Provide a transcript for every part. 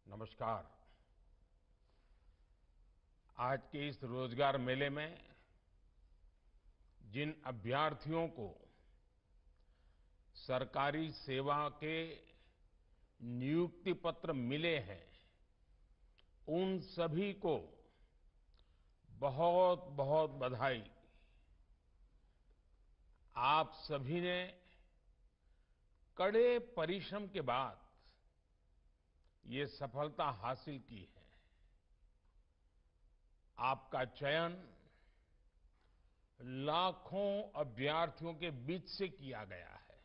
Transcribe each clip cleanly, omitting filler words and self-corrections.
नमस्कार। आज के इस रोजगार मेले में जिन अभ्यर्थियों को सरकारी सेवा के नियुक्ति पत्र मिले हैं, उन सभी को बहुत बहुत बधाई। आप सभी ने कड़े परिश्रम के बाद ये सफलता हासिल की है। आपका चयन लाखों अभ्यर्थियों के बीच से किया गया है।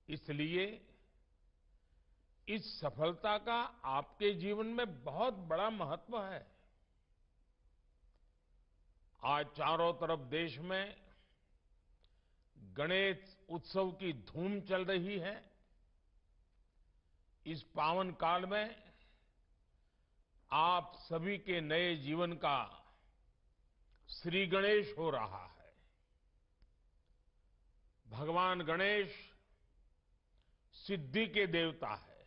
इसलिए इस सफलता का आपके जीवन में बहुत बड़ा महत्व है। आज चारों तरफ देश में गणेश उत्सव की धूम चल रही है। इस पावन काल में आप सभी के नए जीवन का श्री गणेश हो रहा है। भगवान गणेश सिद्धि के देवता है।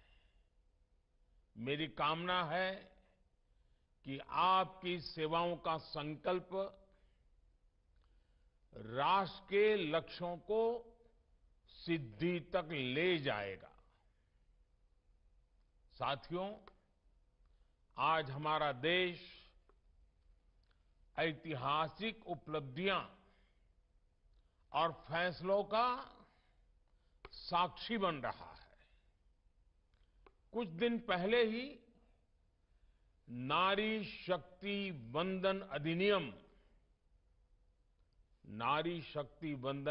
मेरी कामना है कि आपकी सेवाओं का संकल्प राष्ट्र के लक्ष्यों को सिद्धि तक ले जाएगा। साथियों, आज हमारा देश ऐतिहासिक उपलब्धियां और फैसलों का साक्षी बन रहा है। कुछ दिन पहले ही नारी शक्ति वंदन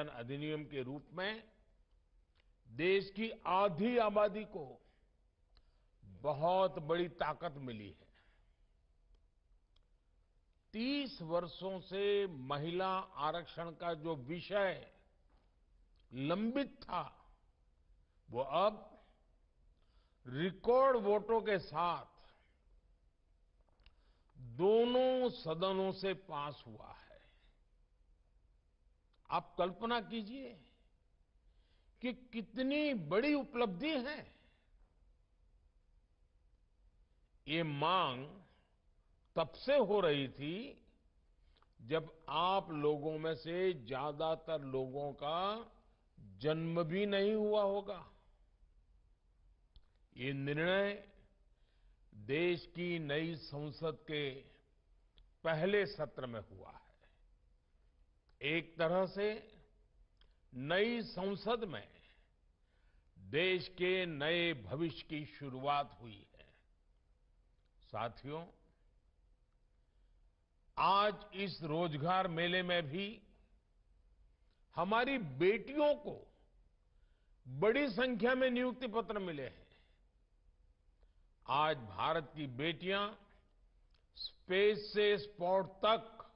अधिनियम के रूप में देश की आधी आबादी को बहुत बड़ी ताकत मिली है। 30 वर्षों से महिला आरक्षण का जो विषय लंबित था, वो अब रिकॉर्ड वोटों के साथ दोनों सदनों से पास हुआ है। आप कल्पना कीजिए कि कितनी बड़ी उपलब्धि है। ये मांग तब से हो रही थी जब आप लोगों में से ज्यादातर लोगों का जन्म भी नहीं हुआ होगा। ये निर्णय देश की नई संसद के पहले सत्र में हुआ है। एक तरह से नई संसद में देश के नए भविष्य की शुरुआत हुई है। साथियों, आज इस रोजगार मेले में भी हमारी बेटियों को बड़ी संख्या में नियुक्ति पत्र मिले हैं। आज भारत की बेटियां स्पेस से स्पोर्ट तक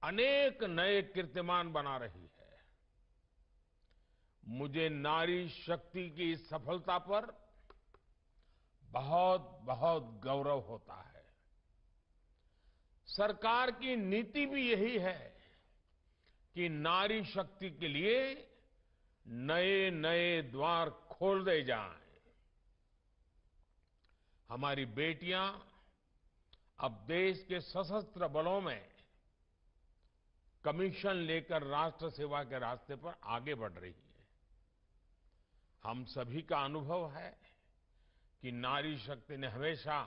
अनेक नए कीर्तिमान बना रही है। मुझे नारी शक्ति की इस सफलता पर बहुत बहुत गौरव होता है। सरकार की नीति भी यही है कि नारी शक्ति के लिए नए नए द्वार खोल दे जाएं। हमारी बेटियां अब देश के सशस्त्र बलों में कमीशन लेकर राष्ट्र सेवा के रास्ते पर आगे बढ़ रही है। हम सभी का अनुभव है कि नारी शक्ति ने हमेशा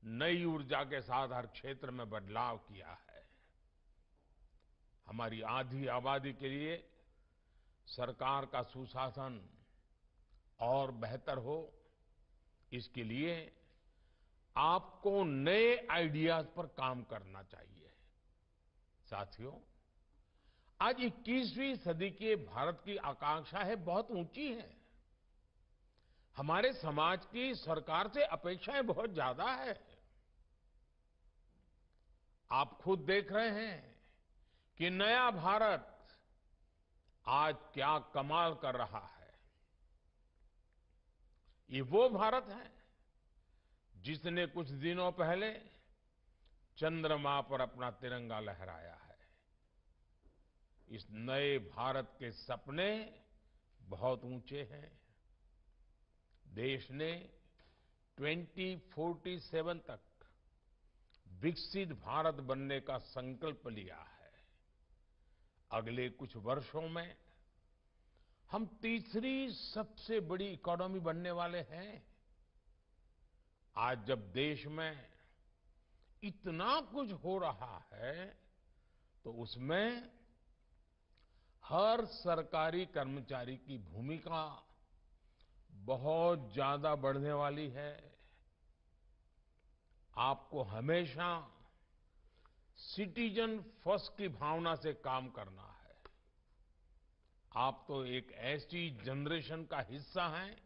नई ऊर्जा के साथ हर क्षेत्र में बदलाव किया है। हमारी आधी आबादी के लिए सरकार का सुशासन और बेहतर हो, इसके लिए आपको नए आइडियाज पर काम करना चाहिए। साथियों, आज 21वीं सदी के भारत की आकांक्षा है बहुत ऊंची है। हमारे समाज की सरकार से अपेक्षाएं बहुत ज्यादा है। आप खुद देख रहे हैं कि नया भारत आज क्या कमाल कर रहा है। ये वो भारत है जिसने कुछ दिनों पहले चंद्रमा पर अपना तिरंगा लहराया है। इस नए भारत के सपने बहुत ऊंचे हैं। देश ने 2047 तक विकसित भारत बनने का संकल्प लिया है। अगले कुछ वर्षों में हम तीसरी सबसे बड़ी इकोनॉमी बनने वाले हैं। आज जब देश में इतना कुछ हो रहा है तो उसमें हर सरकारी कर्मचारी की भूमिका बहुत ज्यादा बढ़ने वाली है। आपको हमेशा सिटीजन फर्स्ट की भावना से काम करना है। आप तो एक ऐसी जनरेशन का हिस्सा हैं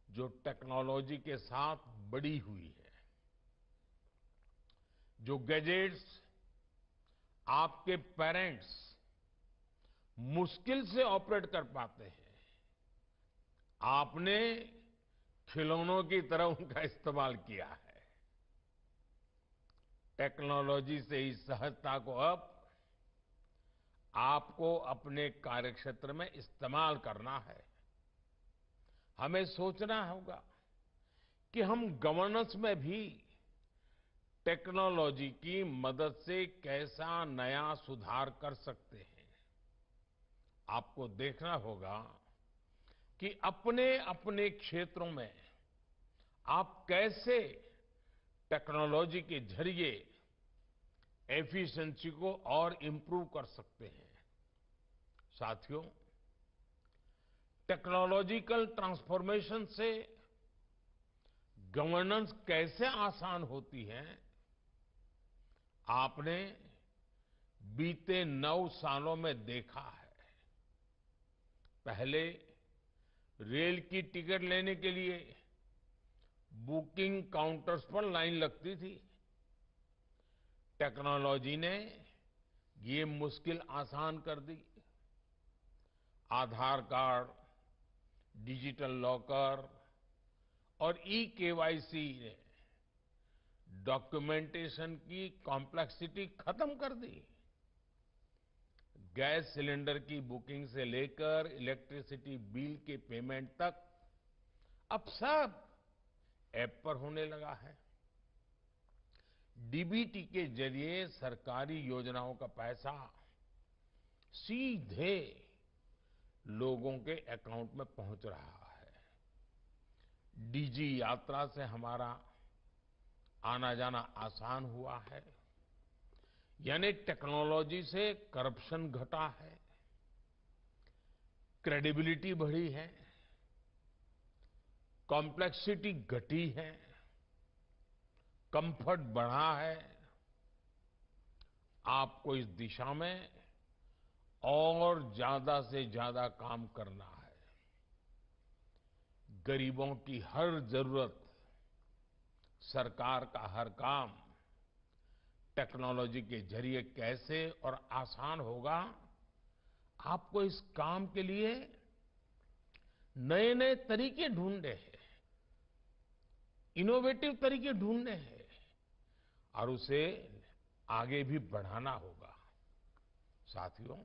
जो टेक्नोलॉजी के साथ बड़ी हुई है। जो गैजेट्स आपके पेरेंट्स मुश्किल से ऑपरेट कर पाते हैं, आपने खिलौनों की तरह उनका इस्तेमाल किया है। टेक्नोलॉजी से इस सहजता को अब आपको अपने कार्यक्षेत्र में इस्तेमाल करना है। हमें सोचना होगा कि हम गवर्नेंस में भी टेक्नोलॉजी की मदद से कैसा नया सुधार कर सकते हैं। आपको देखना होगा कि अपने अपने क्षेत्रों में आप कैसे टेक्नोलॉजी के जरिए एफिशिएंसी को और इंप्रूव कर सकते हैं। साथियों, टेक्नोलॉजिकल ट्रांसफॉर्मेशन से गवर्नेंस कैसे आसान होती है, आपने बीते 9 सालों में देखा है। पहले रेल की टिकट लेने के लिए बुकिंग काउंटर्स पर लाइन लगती थी। टेक्नोलॉजी ने ये मुश्किल आसान कर दी। आधार कार्ड, डिजिटल लॉकर और ई-केवाईसी ने डॉक्यूमेंटेशन की कॉम्प्लेक्सिटी खत्म कर दी। गैस सिलेंडर की बुकिंग से लेकर इलेक्ट्रिसिटी बिल के पेमेंट तक अब सब ऐप पर होने लगा है। डीबीटी के जरिए सरकारी योजनाओं का पैसा सीधे लोगों के अकाउंट में पहुंच रहा है। डीजी यात्रा से हमारा आना जाना आसान हुआ है। यानी टेक्नोलॉजी से करप्शन घटा है, क्रेडिबिलिटी बढ़ी है, कॉम्प्लेक्सिटी घटी है, कंफर्ट बढ़ा है। आपको इस दिशा में और ज्यादा से ज्यादा काम करना है। गरीबों की हर जरूरत, सरकार का हर काम टेक्नोलॉजी के जरिए कैसे और आसान होगा, आपको इस काम के लिए नए नए तरीके ढूंढने हैं, इनोवेटिव तरीके ढूंढने हैं और उसे आगे भी बढ़ाना होगा। साथियों,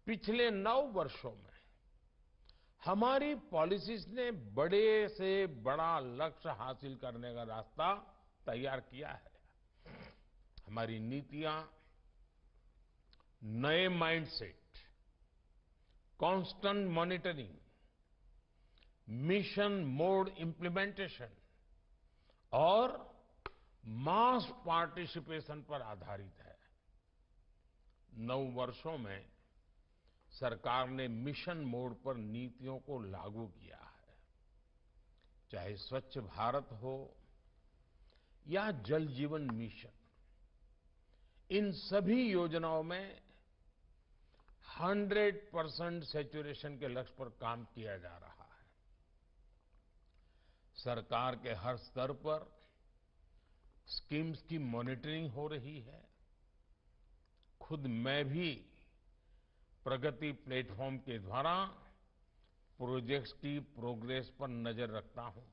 पिछले 9 वर्षों में हमारी पॉलिसीज ने बड़े से बड़ा लक्ष्य हासिल करने का रास्ता तैयार किया है। हमारी नीतियां नए mindset, constant monitoring, mission mode implementation और मास पार्टिसिपेशन पर आधारित है। 9 वर्षों में सरकार ने मिशन मोड पर नीतियों को लागू किया है। चाहे स्वच्छ भारत हो या जल जीवन मिशन, इन सभी योजनाओं में 100% सैचुरेशन के लक्ष्य पर काम किया जा रहा है। सरकार के हर स्तर पर स्कीम्स की मॉनिटरिंग हो रही है। खुद मैं भी प्रगति प्लेटफॉर्म के द्वारा प्रोजेक्ट्स की प्रोग्रेस पर नजर रखता हूं।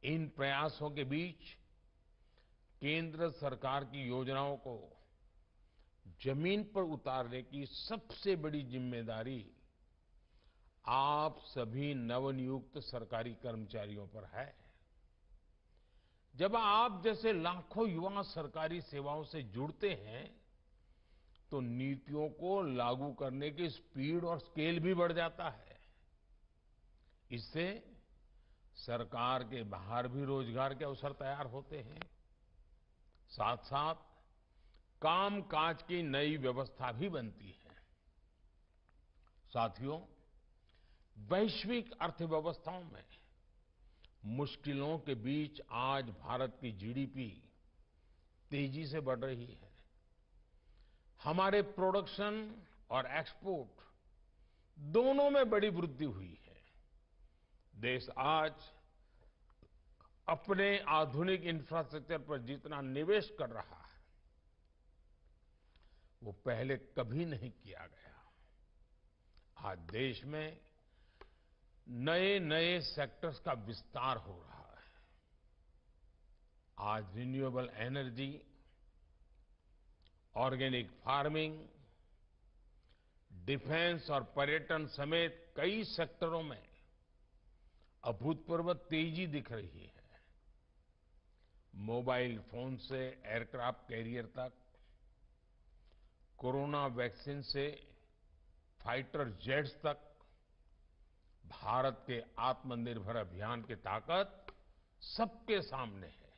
इन प्रयासों के बीच केंद्र सरकार की योजनाओं को जमीन पर उतारने की सबसे बड़ी जिम्मेदारी आप सभी नवनियुक्त सरकारी कर्मचारियों पर है। जब आप जैसे लाखों युवा सरकारी सेवाओं से जुड़ते हैं तो नीतियों को लागू करने की स्पीड और स्केल भी बढ़ जाता है। इससे सरकार के बाहर भी रोजगार के अवसर तैयार होते हैं। साथ साथ कामकाज की नई व्यवस्था भी बनती है। साथियों, वैश्विक अर्थव्यवस्थाओं में मुश्किलों के बीच आज भारत की जीडीपी तेजी से बढ़ रही है। हमारे प्रोडक्शन और एक्सपोर्ट दोनों में बड़ी वृद्धि हुई है। देश आज अपने आधुनिक इंफ्रास्ट्रक्चर पर जितना निवेश कर रहा है वो पहले कभी नहीं किया गया। आज देश में नए नए सेक्टर्स का विस्तार हो रहा है। आज renewable energy, organic farming, defence और पर्यटन समेत कई सेक्टरों में अभूतपूर्व तेजी दिख रही है। मोबाइल फोन से एयरक्राफ्ट कैरियर तक, कोरोना वैक्सीन से फाइटर जेट्स तक, भारत के आत्मनिर्भर अभियान की ताकत सबके सामने है।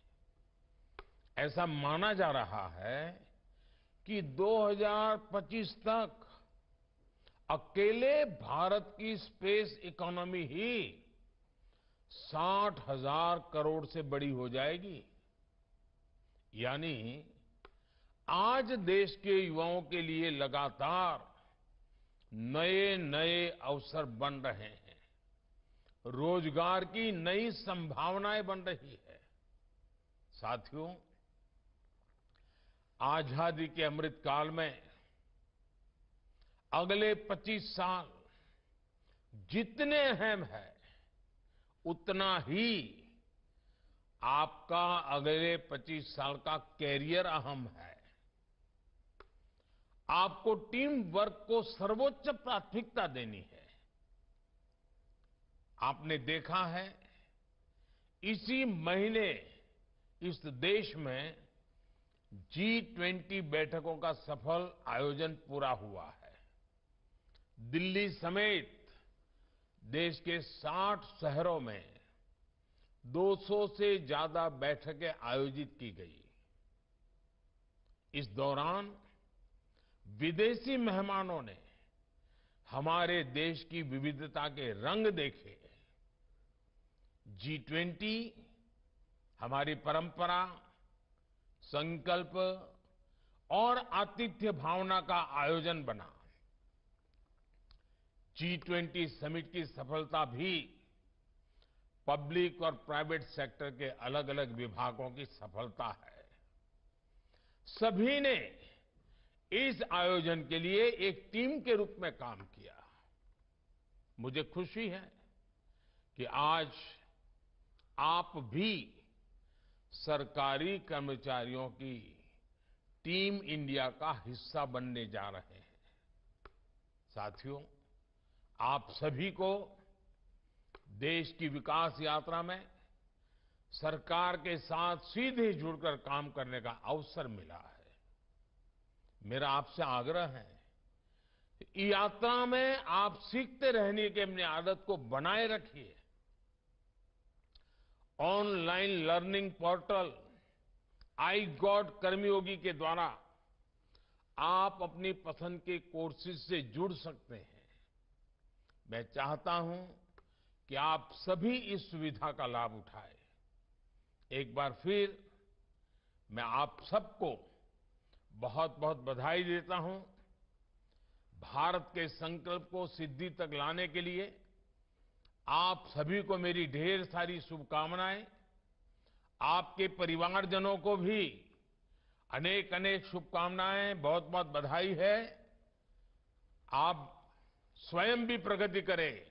ऐसा माना जा रहा है कि 2025 तक अकेले भारत की स्पेस इकोनॉमी ही 60,000 करोड़ से बड़ी हो जाएगी। यानी आज देश के युवाओं के लिए लगातार नए नए अवसर बन रहे हैं। रोजगार की नई संभावनाएं बन रही है। साथियों, आजादी के अमृत काल में अगले 25 साल जितने अहम है उतना ही आपका अगले 25 साल का कैरियर अहम है। आपको टीम वर्क को सर्वोच्च प्राथमिकता देनी है। आपने देखा है इसी महीने इस देश में G20 बैठकों का सफल आयोजन पूरा हुआ है। दिल्ली समेत देश के 60 शहरों में 200 से ज्यादा बैठकें आयोजित की गई। इस दौरान विदेशी मेहमानों ने हमारे देश की विविधता के रंग देखे। G20 हमारी परंपरा, संकल्प और आतिथ्य भावना का आयोजन बना। G20 समिट की सफलता भी पब्लिक और प्राइवेट सेक्टर के अलग अलग विभागों की सफलता है। सभी ने इस आयोजन के लिए एक टीम के रूप में काम किया। मुझे खुशी है कि आज आप भी सरकारी कर्मचारियों की टीम इंडिया का हिस्सा बनने जा रहे हैं। साथियों, आप सभी को देश की विकास यात्रा में सरकार के साथ सीधे जुड़कर काम करने का अवसर मिला है। मेरा आपसे आग्रह है कि यात्रा में आप सीखते रहने की अपनी आदत को बनाए रखिए। ऑनलाइन लर्निंग पोर्टल iGOT कर्मयोगी के द्वारा आप अपनी पसंद के कोर्सेज से जुड़ सकते हैं। मैं चाहता हूं कि आप सभी इस सुविधा का लाभ उठाएं। एक बार फिर मैं आप सबको बहुत बहुत बधाई देता हूं। भारत के संकल्प को सिद्धि तक लाने के लिए आप सभी को मेरी ढेर सारी शुभकामनाएं। आपके परिवारजनों को भी अनेक अनेक शुभकामनाएं, बहुत बहुत बधाई है। आप स्वयं भी प्रगति करें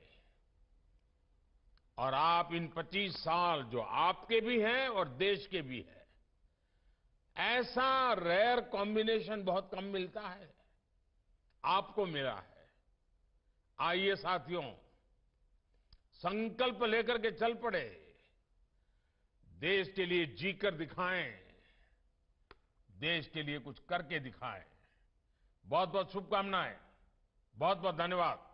और आप इन 25 साल जो आपके भी हैं और देश के भी हैं, ऐसा रेयर कॉम्बिनेशन बहुत कम मिलता है, आपको मिला है। आइए साथियों, संकल्प लेकर के चल पड़े, देश के लिए जीकर दिखाएं, देश के लिए कुछ करके दिखाएं। बहुत बहुत शुभकामनाएं, बहुत बहुत धन्यवाद।